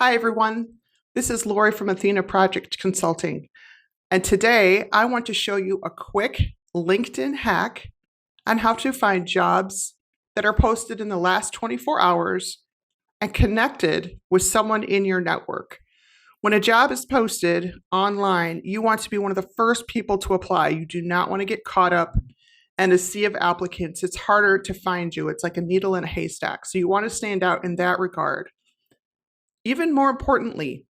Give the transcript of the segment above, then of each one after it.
Hi, everyone. This is Lori from Athena Project Consulting. And today I want to show you a quick LinkedIn hack on how to find jobs that are posted in the last 24 hours and connected with someone in your network. When a job is posted online, you want to be one of the first people to apply. You do not want to get caught up in a sea of applicants. It's harder to find you. It's like a needle in a haystack. So you want to stand out in that regard. Even more importantly,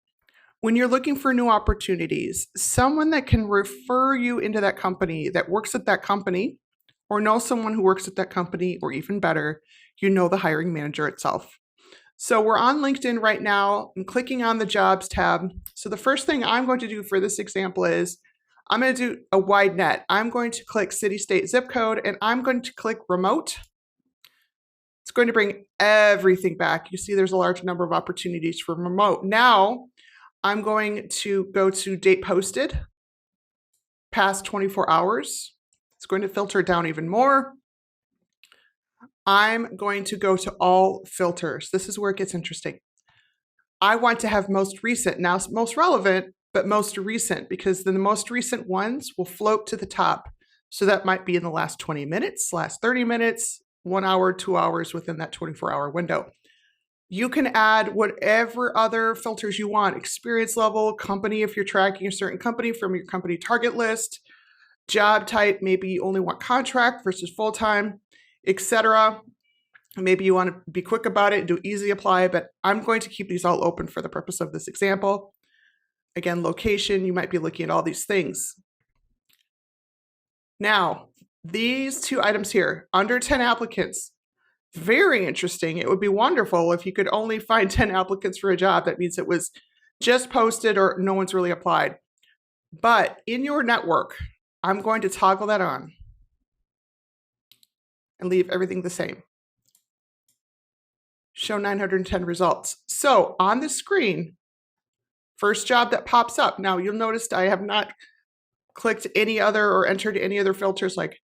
when you're looking for new opportunities, someone that can refer you into that company, that works at that company, or know someone who works at that company, or even better, you know the hiring manager itself. So we're on LinkedIn right now. I'm clicking on the Jobs tab. So the first thing I'm going to do for this example is I'm going to do a wide net. I'm going to click city, state, zip code, and I'm going to click remote. It's going to bring everything back. You see there's a large number of opportunities for remote. Now I'm going to go to date posted, past 24 hours. It's going to filter down even more. I'm going to go to all filters. This is where it gets interesting. I want to have most recent, now most relevant, but most recent, because then the most recent ones will float to the top. So that might be in the last 20 minutes, last 30 minutes, 1 hour, 2 hours within that 24-hour window. You can add whatever other filters you want, experience level, company if you're tracking a certain company from your company target list, job type, maybe you only want contract versus full-time, etc. Maybe you want to be quick about it, do easy apply, but I'm going to keep these all open for the purpose of this example. Again, location, you might be looking at all these things. Now, these two items here, under 10 applicants, very interesting. It would be wonderful if you could only find 10 applicants for a job. That means it was just posted or no one's really applied. But in your network, I'm going to toggle that on and leave everything the same. Show 910 results. So on the screen, first job that pops up. Now you'll notice I have not clicked any other or entered any other filters like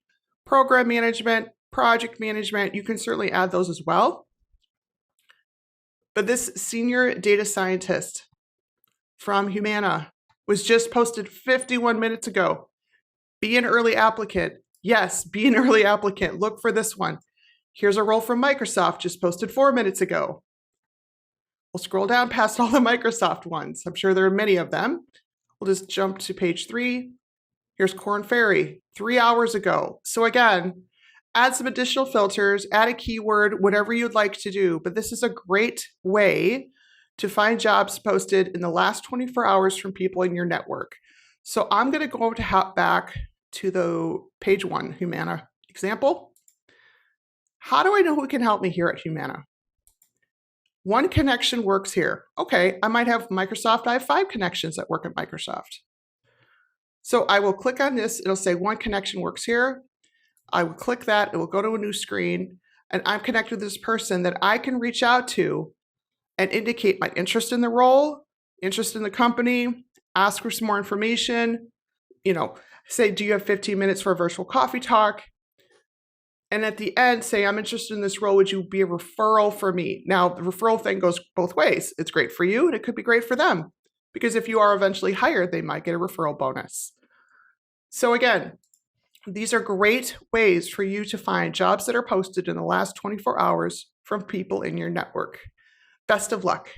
program management, project management. You can certainly add those as well. But this senior data scientist from Humana was just posted 51 minutes ago. Be an early applicant. Yes, be an early applicant. Look for this one. Here's a role from Microsoft, just posted 4 minutes ago. We'll scroll down past all the Microsoft ones. I'm sure there are many of them. We'll just jump to page 3. Here's Corn Ferry, 3 hours ago. So again, add some additional filters, add a keyword, whatever you'd like to do. But this is a great way to find jobs posted in the last 24 hours from people in your network. So I'm going to go to hop back to the page 1 Humana example. How do I know who can help me here at Humana? One connection works here. Okay, I might have Microsoft. I have 5 connections that work at Microsoft. So I will click on this. It'll say one connection works here. I will click that. It will go to a new screen. And I'm connected with this person that I can reach out to and indicate my interest in the role, interest in the company, ask for some more information, say, do you have 15 minutes for a virtual coffee talk? And at the end, say, I'm interested in this role. Would you be a referral for me? Now, the referral thing goes both ways. It's great for you and it could be great for them, because if you are eventually hired, they might get a referral bonus. So again, these are great ways for you to find jobs that are posted in the last 24 hours from people in your network. Best of luck.